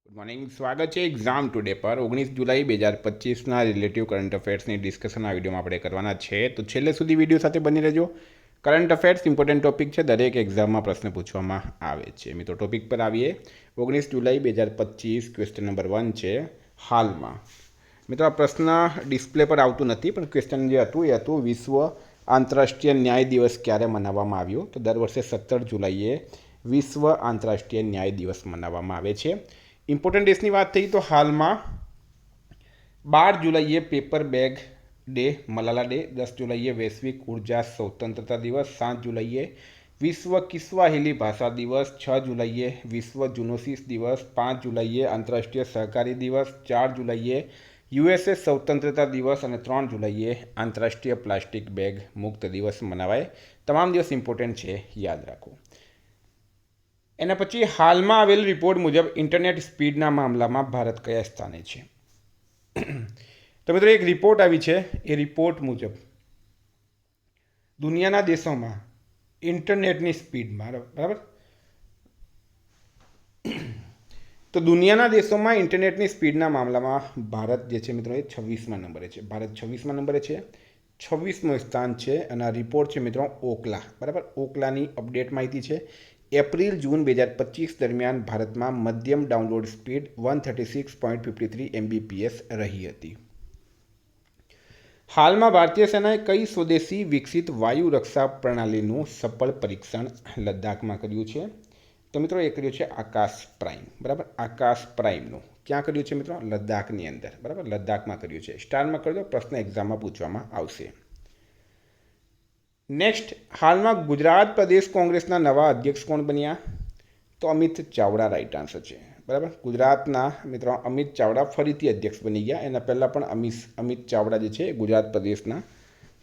Good morning, સ્વાગત છે exam today પર 19 જુલાઈ 2025ના રિલેટિવ કરંટ અફેર્સની ડિસ્કશન આ વિડીયોમાં આપણે કરવાના છે. તો છેલ્લે સુધી વિડીયો સાથે બની રહેજો. કરંટ અફેર્સ ઇમ્પોર્ટન્ટ ટોપિક છે, દરેક એક્ઝામમાં પ્રશ્ન પૂછવામાં આવે છે. મિત્રો ટોપિક પર આવીએ. 19 જુલાઈ 2025 ક્વેશ્ચન નંબર 1 છે હાલમાં. મિત્રો આ પ્રશ્ન ડિસ્પ્લે પર આવતું નથી, પણ ક્વેશ્ચન જે હતું એ હતું વિશ્વ આંતરરાષ્ટ્રીય ન્યાય દિવસ ક્યારે મનાવવામાં આવ્યો? તો દર વર્ષે 17 જુલાઈએ વિશ્વ આંતરરાષ્ટ્રીય ન્યાય દિવસ મનાવવામાં આવે છે. ઇમ્પોર્ટન્ટ ડેસની વાત થઈ તો હાલમાં 12 જુલાઈએ paper bag day, Malala day. 10 જુલાઈએ વૈશ્વિક ઉર્જા સ્વતંત્રતા દિવસ. 7 જુલાઈએ વિશ્વ કિસ્વાહિલી ભાષા દિવસ. 6 જુલાઈએ વિશ્વ જુનોસિસ દિવસ. 5 જુલાઈએ આંતરરાષ્ટ્રીય સહકારી દિવસ. 4 જુલાઈએ યુએસએ સ્વતંત્રતા દિવસ અને 3 જુલાઈએ આંતરરાષ્ટ્રીય પ્લાસ્ટિક બેગ મુક્ત દિવસ મનાવાય. તમામ દિવસ ઇમ્પોર્ટન્ટ છે, યાદ રાખો. એના પછી હાલમાં આવેલ રિપોર્ટ મુજબ ઇન્ટરનેટ સ્પીડના મામલામાં ભારત કયા સ્થાને છે? તો મિત્રો એક રિપોર્ટ આવી છે. એ રિપોર્ટ મુજબ દુનિયાના દેશોમાં ઇન્ટરનેટની સ્પીડમાં, બરાબર, તો દુનિયાના દેશોમાં ઇન્ટરનેટની સ્પીડના મામલામાં ભારત જે છે મિત્રો એ 26મા નંબરે છે. ભારત 26મા નંબરે છે, 26મું સ્થાન છે. અને આ રિપોર્ટ છે મિત્રો ઓકલા, બરાબર, ઓકલાની અપડેટ માહિતી છે. એપ્રિલ જૂન 2025 દરમિયાન ભારતમાં મધ્યમ ડાઉનલોડ સ્પીડ 136.53 MBPS રહી હતી. હાલમાં ભારતીય સેનાએ કઈ સ્વદેશી વિકસિત વાયુ રક્ષા પ્રણાલીનું સફળ પરીક્ષણ લદ્દાખમાં કર્યું છે? તો મિત્રો એ કર્યું છે આકાશ પ્રાઇમ, બરાબર. આકાશ પ્રાઇમનું ક્યાં કર્યું છે મિત્રો? લદ્દાખની અંદર, બરાબર, લદ્દાખમાં કર્યું છે. સ્ટારમાં કરજો, પ્રશ્ન એક્ઝામમાં પૂછવામાં આવશે. નેક્સ્ટ, હાલમાં ગુજરાત પ્રદેશ કોંગ્રેસના નવા અધ્યક્ષ કોણ બન્યા? તો અમિત ચાવડા રાઈટ આન્સર છે, બરાબર. ગુજરાતના મિત્રો અમિત ચાવડા ફરીથી અધ્યક્ષ બની ગયા. એના પહેલાં પણ અમિત ચાવડા જે છે ગુજરાત પ્રદેશના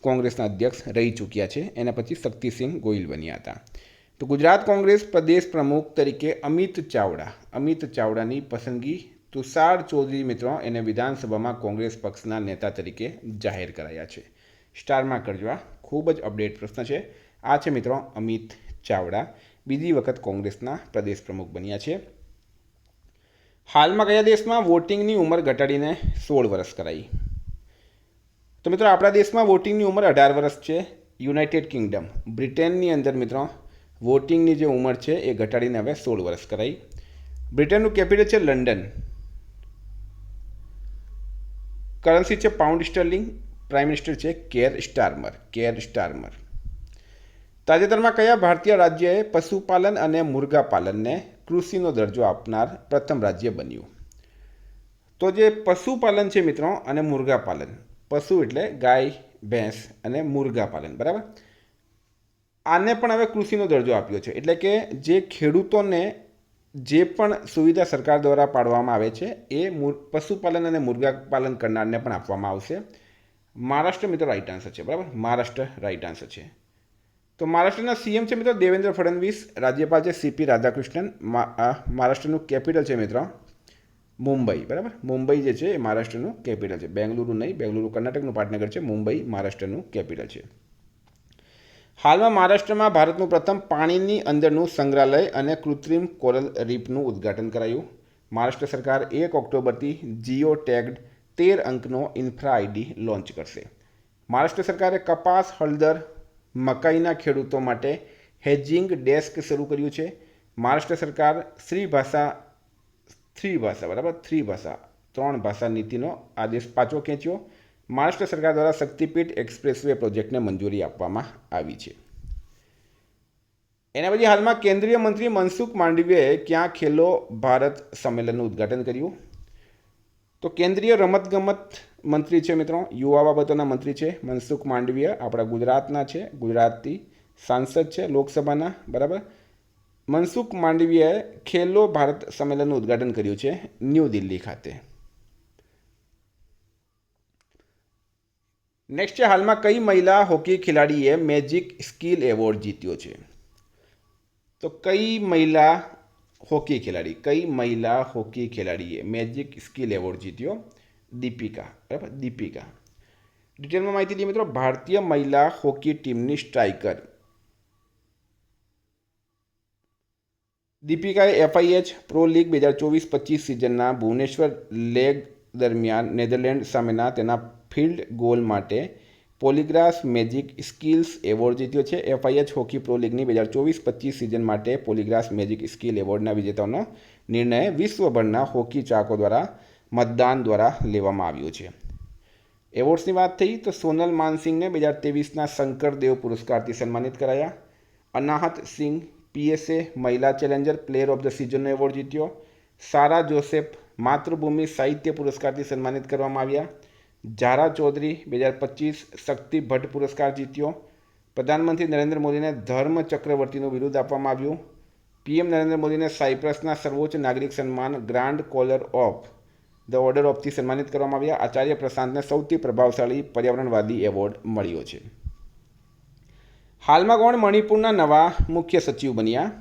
કોંગ્રેસના અધ્યક્ષ રહી ચૂક્યા છે. એના પછી શક્તિસિંહ ગોહિલ બન્યા હતા. તો ગુજરાત કોંગ્રેસ પ્રદેશ પ્રમુખ તરીકે અમિત ચાવડાની પસંદગી તુષાર ચૌધરી મિત્રો એને વિધાનસભામાં કોંગ્રેસ પક્ષના નેતા તરીકે જાહેર કરાયા છે. સ્ટારમાં કરજો, આ ખૂબ જ અપડેટ પ્રશ્ન છે. આ છે મિત્રો અમિત ચાવડા, બીજી વખત કોંગ્રેસના પ્રદેશ પ્રમુખ બન્યા છે. હાલમાં કયા દેશમાં વોટિંગની ઉંમર ઘટાડીને 16 વર્ષ કરાઈ? તો મિત્રો આપણા દેશમાં વોટિંગની ઉંમર 18 વર્ષ છે. યુનાઇટેડ કિંગડમ, બ્રિટનની અંદર મિત્રો વોટિંગની જે ઉંમર છે એ ઘટાડીને હવે 16 વર્ષ કરાઈ. બ્રિટનનું કેપિટલ છે લંડન. કરન્સી છે પાઉન્ડ સ્ટર્લિંગ. પ્રાઇમ મિનિસ્ટર છે કેર સ્ટારમર. તાજેતરમાં કયા ભારતીય રાજ્યએ પશુપાલન અને મુર્ગાપાલનને કૃષિનો દરજ્જો આપનાર પ્રથમ રાજ્ય બન્યું? તો જે પશુપાલન છે મિત્રો અને મુર્ગાપાલન, પશુ એટલે ગાય ભેંસ અને મુર્ગાપાલન, બરાબર, આને પણ હવે કૃષિનો દરજ્જો આપ્યો છે. એટલે કે જે ખેડૂતોને જે પણ સુવિધા સરકાર દ્વારા પાડવામાં આવે છે એ પશુપાલન અને મુર્ગાપાલન કરનારને પણ આપવામાં આવશે. મહારાષ્ટ્ર મિત્રો રાઈટ આન્સર છે, બરાબર, મહારાષ્ટ્ર રાઈટ આન્સર છે. તો મહારાષ્ટ્રના સીએમ છે મિત્રો દેવેન્દ્ર ફડણવીસ. રાજ્યપાલ છે સીપી રાધાકૃષ્ણન. મહારાષ્ટ્રનું કેપિટલ છે મિત્રો મુંબઈ, બરાબર. મુંબઈ જે છે એ મહારાષ્ટ્રનું કેપિટલ છે. બેંગલુરુ નહીં, બેંગલુરુ કર્ણાટકનું પાટનગર છે. મુંબઈ મહારાષ્ટ્રનું કેપિટલ છે. હાલમાં મહારાષ્ટ્રમાં ભારતનું પ્રથમ પાણીની અંદરનું સંગ્રહાલય અને કૃત્રિમ કોરલ રીફનું ઉદ્ઘાટન કરાયું. મહારાષ્ટ્ર સરકાર 1 ઓક્ટોબરથી જીઓ ટેગ્ડ 13 અંકનો ઇન્ફ્રા આઈડી લોન્ચ કરશે. મહારાષ્ટ્ર સરકારે કપાસ, હળદર, મકાઈના ખેડૂતો માટે હેજિંગ ડેસ્ક શરૂ કર્યું છે. મહારાષ્ટ્ર સરકાર ત્રણ ભાષા નીતિનો આદેશ પાછો ખેંચ્યો. મહારાષ્ટ્ર સરકાર દ્વારા શક્તિપીઠ એક્સપ્રેસવે પ્રોજેક્ટને મંજૂરી આપવામાં આવી છે. એના પછી હાલમાં કેન્દ્રીય મંત્રી મનસુખ માંડવીયાએ ક્યાં ખેલો ભારત સંમેલનનું ઉદ્ઘાટન કર્યું? તો કેન્દ્રીય રમતગમત મંત્રી છે મિત્રો, યુવા બાબતોના મંત્રી છે મનસુખ માંડવીયા, આપણા ગુજરાતના છે, ગુજરાતી સાંસદ છે લોકસભાના, બરાબર. મનસુખ માંડવીયાએ ખેલો ભારત સંમેલનનું ઉદ્ઘાટન કર્યું છે ન્યૂ દિલ્હી ખાતે. નેક્સ્ટ છે હાલમાં કઈ મહિલા હોકી ખેલાડીએ મેજિક સ્કિલ એવોર્ડ જીત્યો છે? તો કઈ મહિલા હોકી ખેલાડીએ મેજિક સ્કિલ એવોર્ડ જીત્યો? દીપિકા, બરાબર, દીપિકા. ડિટેલમાં માહિતી દઈએ મિત્રો. ભારતીય મહિલા હોકી ટીમની સ્ટ્રાઇકર દીપિકાએ FIH પ્રો લીગ 2024-25 સિઝનના ભુવનેશ્વર લેગ દરમિયાન નેધરલેન્ડ સામેના તેના ફિલ્ડ ગોલ માટે પોલીગ્રાસ મેજિક સ્કિલ્સ એવોર્ડ જીત્યો છે. FIH હોકી પ્રો લીગની 2024-25 સિઝન માટે પોલીગ્રાસ મેજિક સ્કિલ એવોર્ડના વિજેતાઓનો નિર્ણય વિશ્વભરના હોકી ચાહકો દ્વારા મતદાન દ્વારા લેવામાં આવ્યો છે. એવોર્ડ્સની વાત થઈ તો સોનલ માનસિંગને 2023ના શંકર દેવ પુરસ્કારથી સન્માનિત કરાયા. અનાહત સિંહ PSA મહિલા ચેલેન્જર પ્લેયર ઓફ ધ સિઝનનો એવોર્ડ જીત્યો. સારા જોસેફ માતૃભૂમિ સાહિત્ય પુરસ્કારથી સન્માનિત કરવામાં આવ્યા. ઝારા ચૌધરી 2025 શક્તિ ભટ્ટ પુરસ્કાર જીત્યો. પ્રધાનમંત્રી નરેન્દ્ર મોદીને ધર્મ ચક્રવર્તીનું બિરુદ આપવામાં આવ્યું. PM નરેન્દ્ર મોદીને સાયપ્રસના સર્વોચ્ચ નાગરિક સન્માન grand collar of the order ઓફથી સન્માનિત કરવામાં આવ્યા. આચાર્ય પ્રશાંતને સૌથી પ્રભાવશાળી પર્યાવરણવાદી એવોર્ડ મળ્યો છે. હાલમાં કોણ મણિપુરના નવા મુખ્ય સચિવ બન્યા?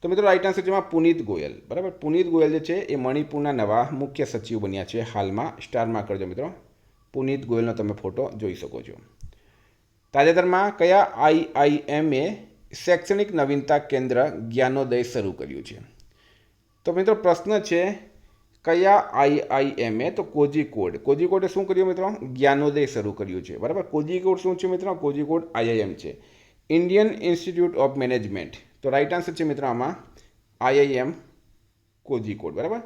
તો મિત્રો રાઇટ આન્સર છે પુનીત ગોયલ. બરાબર, પુનીત ગોયલ જે છે એ મણિપુરના નવા મુખ્ય સચિવ બન્યા છે હાલમાં. સ્ટારમાં કરજો મિત્રો, પુનીત ગોયલનો તમે ફોટો જોઈ શકો છો. તાજેતરમાં કયા IIM એ શૈક્ષણિક નવીનતા કેન્દ્ર જ્ઞાનોદય શરૂ કર્યું છે? તો મિત્રો પ્રશ્ન છે કયા IIM એ? તો કોઝિકોડે શું કર્યું મિત્રો? જ્ઞાનોદય શરૂ કર્યું છે. બરાબર, કોઝિકોડ શું છે મિત્રો? કોઝિકોડ IIM છે, ઇન્ડિયન ઇન્સ્ટિટ્યૂટ ઓફ મેનેજમેન્ટ. તો રાઇટ આન્સર છે મિત્રો આમાં IIM કોઝિકોડ. બરાબર,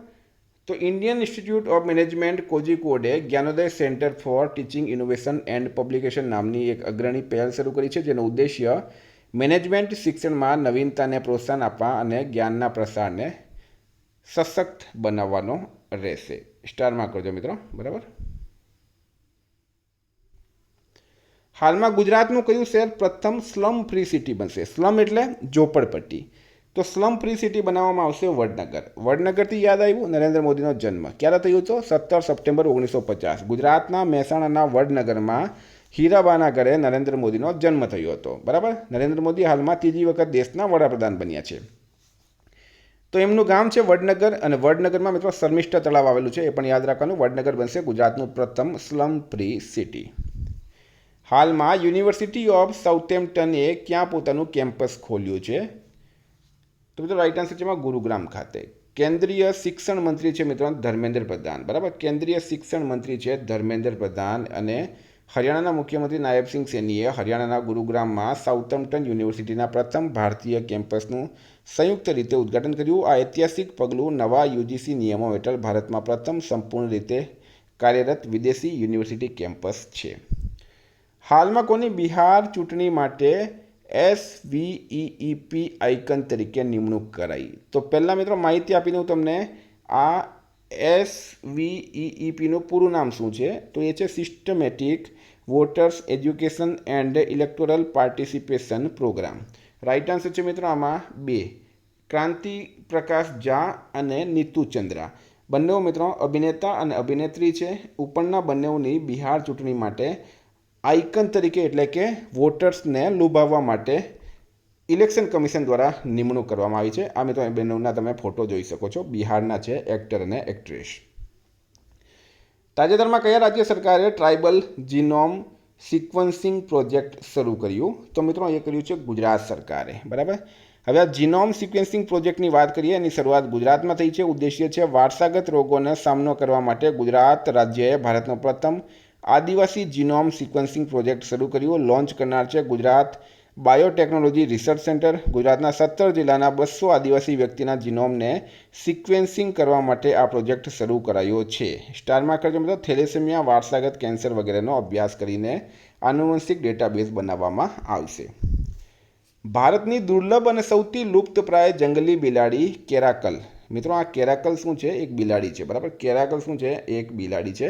તો ઇન્ડિયન ઇન્સ્ટિટ્યૂટ ઓફ મેનેજમેન્ટ કોઝિકોડે Gyanodaya centre for teaching innovation and publication નામની એક અગ્રણી પહેલ શરૂ કરી છે, જેનો ઉદ્દેશ્ય મેનેજમેન્ટ શિક્ષણમાં નવીનતાને પ્રોત્સાહન આપવા અને જ્ઞાનના પ્રસારને સશક્ત બનાવવાનો રહેશે. સ્ટારમાં કરજો મિત્રો. બરાબર, હાલમાં ગુજરાતનું કયું શહેર પ્રથમ સ્લમ ફ્રી સિટી બનશે? સ્લમ એટલે ઝોપડપટ્ટી. તો સ્લમ ફ્રી સિટી બનાવવામાં આવશે વડનગર. વડનગરથી યાદ આવ્યું નરેન્દ્ર મોદીનો જન્મ ક્યારે થયો હતો? 17 સપ્ટેમ્બર 1950. ગુજરાતના મહેસાણાના વડનગરમાં હીરાબાના ઘરે નરેન્દ્ર મોદીનો જન્મ થયો હતો. બરાબર, નરેન્દ્ર મોદી હાલમાં ત્રીજી વખત દેશના વડાપ્રધાન બન્યા છે. તો એમનું ગામ છે વડનગર, અને વડનગરમાં મિત્રો શર્મિષ્ઠા તળાવ આવેલું છે, એ પણ યાદ રાખવાનું. વડનગર બનશે ગુજરાતનું પ્રથમ સ્લમ ફ્રી સિટી. હાલમાં યુનિવર્સિટી ઓફ સાઉથેમ્પ્ટને ક્યાં પોતાનું કેમ્પસ ખોલ્યું છે? તો મિત્રો રાઇટ આન્સર છે ગુરુગ્રામ ખાતે. કેન્દ્રીય શિક્ષણ મંત્રી છે મિત્રો ધર્મેન્દ્ર પ્રધાન. બરાબર, કેન્દ્રીય શિક્ષણ મંત્રી છે ધર્મેન્દ્ર પ્રધાન. અને હરિયાણાના મુખ્યમંત્રી નાયબસિંહ સૈનીએ હરિયાણાના ગુરુગ્રામમાં સાઉથમ્પ્ટન યુનિવર્સિટીના પ્રથમ ભારતીય કેમ્પસનું સંયુક્ત રીતે ઉદ્ઘાટન કર્યું. આ ઐતિહાસિક પગલું નવા UGC નિયમો હેઠળ ભારતમાં પ્રથમ સંપૂર્ણ રીતે કાર્યરત વિદેશી યુનિવર્સિટી કેમ્પસ છે. હાલમાં કોની બિહાર ચૂંટણી માટે SVEEP આઇકન તરીકે નિમણૂક કરાઈ? તો પહેલાં મિત્રો માહિતી આપીને હું તમને આ SVEEPનું પૂરું નામ શું છે? તો એ છે systematic voters education and electoral participation program. Right answer છે મિત્રો આમાં 2, ક્રાંતિ પ્રકાશ ઝા અને નીતુ ચંદ્રા. બંને મિત્રો અભિનેતા અને અભિનેત્રી છે. ઉપરના બંનેની બિહાર ચૂંટણી માટે આઇકન તરીકે એટલે કે વોટર્સને લુભાવવા માટે ઇલેક્શન કમિશન દ્વારા નિમણૂક કરવામાં આવી છે. આ મિત્રો બંનેના તમે ફોટો જોઈ શકો છો. બિહારના છે એક્ટર અને એક્ટ્રેસ. તાજેતરમાં કયા રાજ્ય સરકારે ટ્રાઇબલ જીનોમ સિક્વન્સિંગ પ્રોજેક્ટ શરૂ કર્યું? તો મિત્રો એ કર્યું છે ગુજરાત સરકારે. બરાબર, હવે આ જીનોમ સિક્વન્સિંગ પ્રોજેક્ટની વાત કરીએ. એની શરૂઆત ગુજરાતમાં થઈ છે. ઉદ્દેશ્ય છે વારસાગત રોગોનો સામનો કરવા માટે ગુજરાત રાજ્યએ ભારતનો પ્રથમ આદિવાસી જીનોમ સિક્વન્સિંગ પ્રોજેક્ટ શરૂ કર્યો. લોન્ચ કરનાર છે ગુજરાત બાયોટેકનોલોજી રિસર્ચ સેન્ટર. ગુજરાતના 17 જિલ્લાના 200 આદિવાસી વ્યક્તિના જીનોમને સિક્વેન્સિંગ કરવા માટે આ પ્રોજેક્ટ શરૂ કરાયો છે. સ્ટારમાં કરજો મિત્રો. થેલેસેમિયા, વારસાગત કેન્સર વગેરેનો અભ્યાસ કરીને આનુવંશિક ડેટાબેઝ બનાવવામાં આવશે. ભારતની દુર્લભ અને સૌથી લુપ્તપ્રાય જંગલી બિલાડી કેરાકલ. મિત્રો આ કેરાકલ શું છે? એક બિલાડી છે. બરાબર, કેરાકલ શું છે? એક બિલાડી છે.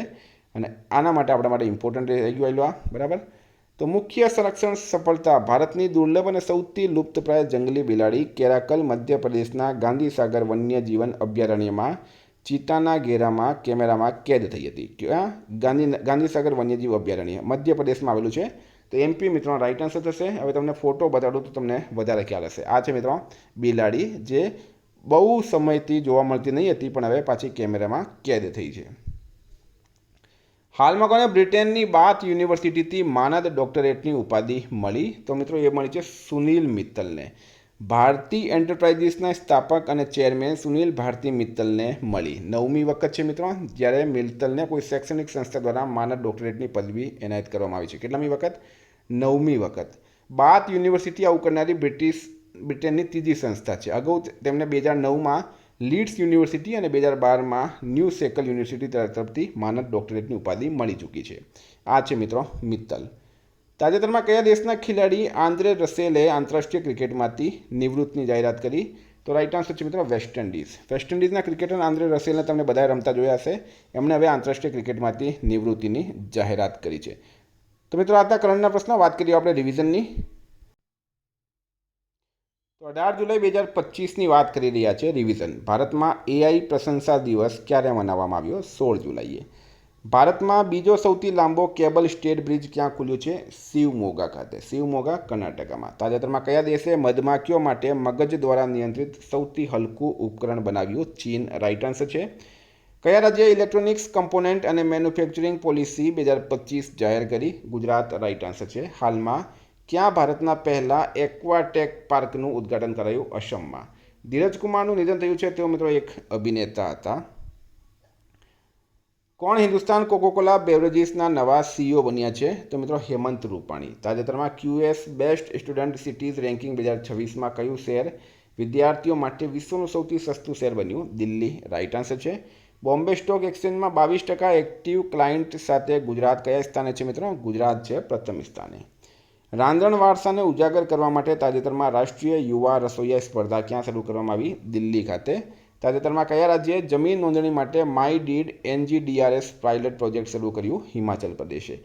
અને આના માટે આપણા માટે ઇમ્પોર્ટન્ટ રહી ગયું આ. બરાબર, તો મુખ્ય સંરક્ષણ સફળતા. ભારતની દુર્લભ અને સૌથી લુપ્તપ્રાય જંગલી બિલાડી કેરાકલ મધ્યપ્રદેશના ગાંધીસાગર વન્યજીવન અભયારણ્યમાં ચિત્તાના ઘેરામાં કેમેરામાં કેદ થઈ હતી. ક્યાં? ગાંધીસાગર વન્યજીવ અભયારણ્ય મધ્યપ્રદેશમાં આવેલું છે. તો MP મિત્રો રાઇટ આન્સર થશે. હવે તમને ફોટો બતાડું તો તમને વધારે ખ્યાલ હશે. આ છે મિત્રો બિલાડી, જે બહુ સમયથી જોવા મળતી નહીં હતી, પણ હવે પાછી કેમેરામાં કેદ થઈ છે. હાલમાં કોને બ્રિટનની બાથ યુનિવર્સિટીથી માનદ ડોક્ટરેટની ઉપાધિ મળી? તો મિત્રો એ મળી છે સુનિલ મિત્તલને. ભારતી એન્ટરપ્રાઇઝિસના સ્થાપક અને ચેરમેન સુનિલ ભારતી મિત્તલને મળી. 9મી વખત છે મિત્રો જ્યારે મિત્તલને કોઈ શૈક્ષણિક સંસ્થા દ્વારા માનદ ડોક્ટરેટની પદવી એનાયત કરવામાં આવી છે. કેટલામી વખત? 9મી વખત. બાથ યુનિવર્સિટી આવું કરનારી બ્રિટનની ત્રીજી સંસ્થા છે. અગાઉ તેમને 2009માં લીડ્સ યુનિવર્સિટી અને 2012માં ન્યૂ સેકલ યુનિવર્સિટી તરફથી માનદ ડોક્ટરેટની ઉપાધિ મળી ચૂકી છે. આ છે મિત્રો મિત્તલ. તાજેતરમાં કયા દેશના ખેલાડી આંદ્રે રસેલે આંતરરાષ્ટ્રીય ક્રિકેટમાંથી નિવૃત્તિની જાહેરાત કરી? તો રાઇટ આન્સર છે મિત્રો West Indies. Waste ઇન્ડિઝના cricketer Andrei રસેલને તમને બધાએ રમતા જોયા હશે. એમણે હવે આંતરરાષ્ટ્રીય ક્રિકેટમાંથી નિવૃત્તિની જાહેરાત કરી છે. તો મિત્રો આ હતા કરંટના પ્રશ્નો. વાત કરીએ આપણે રિવિઝનની. તો 18 જુલાઈ 2025ની વાત કરી રહ્યા છે. રિવિઝન. ભારતમાં AI પ્રશંસા દિવસ ક્યારે મનાવવામાં આવ્યો? 16 જુલાઈએ. ભારતમાં બીજો સૌથી લાંબો કેબલ સ્ટેડ બ્રિજ ક્યાં ખુલ્યો છે? શિવમોગા ખાતે. શિવમોગા કર્ણાટકમાં. તાજેતરમાં કયા દેશે મધમાખીઓ માટે મગજ દ્વારા નિયંત્રિત સૌથી હલકું ઉપકરણ બનાવ્યું? ચીન. રાઇટ આન્સર છે. કયા રાજ્યએ ઇલેક્ટ્રોનિક્સ કમ્પોનેન્ટ અને મેન્યુફેક્ચરિંગ પોલિસી 2025 જાહેર કરી? ગુજરાત. રાઇટ આન્સર છે. હાલમાં ક્યાં ભારતના પહેલા એક્વાટેક પાર્કનું ઉદ્ઘાટન કરાયું? અસમમાં. ધીરજ કુમારનું નિધન થયું છે. તેઓ મિત્રો એક અભિનેતા હતા. કોણ હિન્દુસ્તાન કોકોકોલા બેવરેજીસના નવા CEO બન્યા છે? તો મિત્રો હેમંત રૂપાણી. તાજેતરમાં QS best student cities ranking 2026માં કયું શહેર વિદ્યાર્થીઓ માટે વિશ્વનું સૌથી સસ્તું શહેર બન્યું? દિલ્હી. રાઇટ આન્સર છે. બોમ્બે સ્ટોક એક્સચેન્જમાં 22% એક્ટિવ ક્લાયન્ટ સાથે ગુજરાત કયા સ્થાને છે મિત્રો? ગુજરાત છે પ્રથમ સ્થાને. રાંધણ વારસાને ઉજાગર કરવા માટે તાજેતરમાં રાષ્ટ્રીય યુવા રસોઈયા સ્પર્ધા ક્યાં શરૂ કરવામાં આવી? દિલ્હી ખાતે. તાજેતરમાં કયા રાજ્યે જમીન નોંધણી માટે my did NGDRS pilot project શરૂ કર્યું? હિમાચલ પ્રદેશે.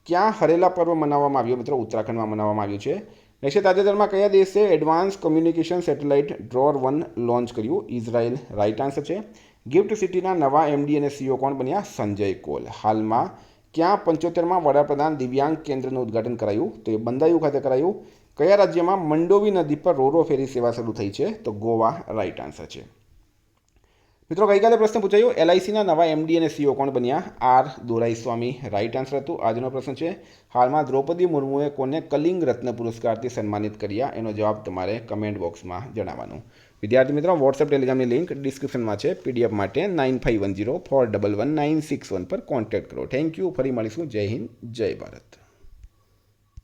ક્યાં હરેલા પર્વ મનાવવામાં આવ્યો મિત્રો? ઉત્તરાખંડમાં મનાવવામાં આવ્યું છે. નેક્સ્ટ, તાજેતરમાં કયા દેશે એડવાન્સ કમ્યુનિકેશન સેટેલાઇટ ડ્રોર-1 લોન્ચ કર્યું? ઇઝરાયલ. રાઇટ આન્સર છે. ગિફ્ટ સિટીના નવા MD અને CEO કોણ બન્યા? સંજય કોલ. હાલમાં ક્યાં 75માં વડાપ્રધાન દિવ્યાંગ કેન્દ્રનું ઉદ્ઘાટન કરાયું? તો એ બંદાયુ ખાતે કરાયું. કયા રાજ્યમાં મંડોવી નદી પર રોરો ફેરી સેવા શરૂ થઈ છે? તો ગોવા. રાઇટ આન્સર છે. મિત્રો ગઈકાલે પ્રશ્ન પૂછાયો LICના નવા MD અને CEO કોણ બન્યા? R દોરાઈસ્વામી. રાઇટ આન્સર હતું. આજનો પ્રશ્ન છે હાલમાં દ્રૌપદી મુર્મુએ કોને કલિંગ રત્ન પુરસ્કારથી સન્માનિત કર્યા? એનો જવાબ તમારે કમેન્ટ બોક્સમાં જણાવવાનો. વિદ્યાર્થી મિત્રો વોટ્સએપ ટેલિગ્રામની લિંક ડિસ્ક્રિપ્શનમાં છે. PDF માટે 9510411961 પર કોન્ટેક્ટ કરો. Thank you. ફરી મળીશું. જય હિન્દ, જય ભારત.